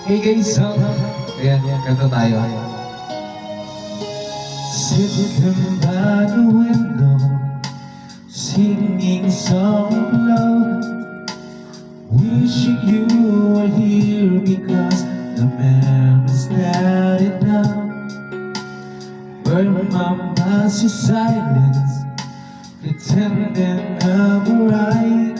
Hey guys, ayan, kanta tayo. Sitting by the window, singing song of love, wishing you were here because the memories not enough. Burn my past in silence, pretending I'm alright.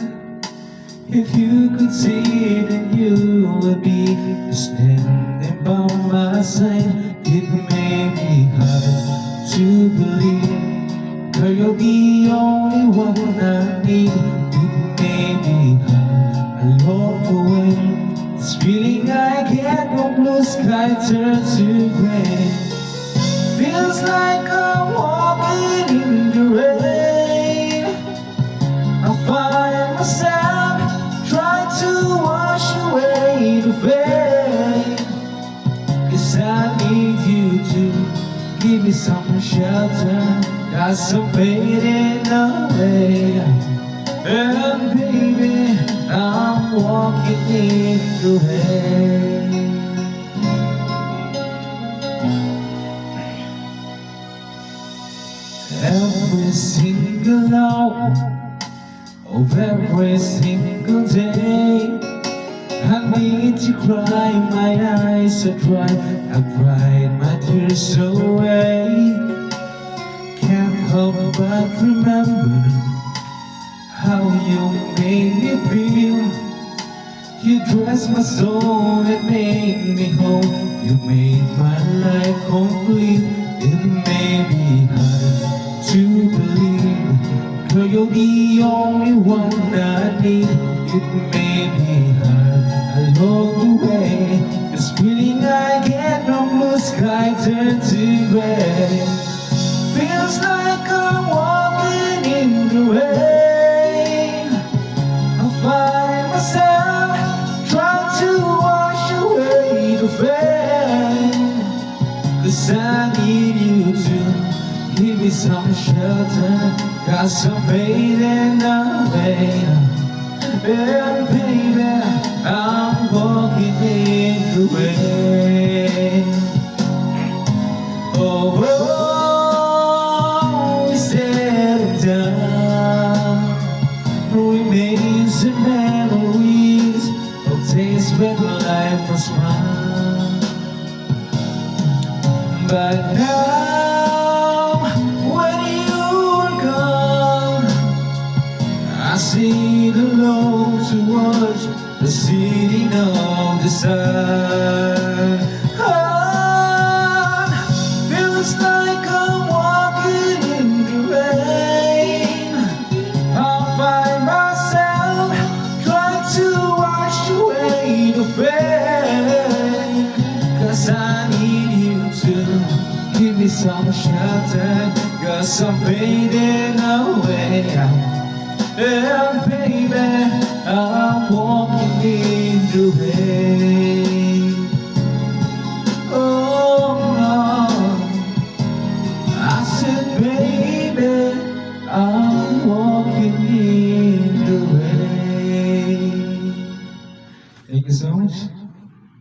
If you could see it, then you would be standing by my side. It may be hard to believe, girl, you're the only one I need. It may be hard along the way. This feeling I get from blue sky turns to gray. Feels like I'm walking in the rain. I find myself trying to wash away the pain. 'Cause I need you to give me some shelter, 'cause I'm fading away. And baby, I'm walking in the rain. Every single hour of every single day, I need to cry, my eyes are dry, I cried my tears away. Can't help but remember how you made me feel. You dressed my soul and made me whole. You made my life complete. It may be hard to believe, girl, you're the only one I need. It may be hard along the way. This feeling I get from blue sky turn to gray. Feels like I'm walking in the rain. I find myself trying to wash away the pain. 'Cause I need you to give me some shelter, 'cause I'm fading away. And baby, I'm walking in the rain. Oh, we said it done. Remains in memories of days when life was fun. But now, when you're gone, I see the road towards the setting of the sun. Oh, feels like I'm walking in the rain. I find myself trying to wash away the pain. 'Cause I need you to give me some shelter, 'cause I'm fading away. And baby, I'm walking in the rain.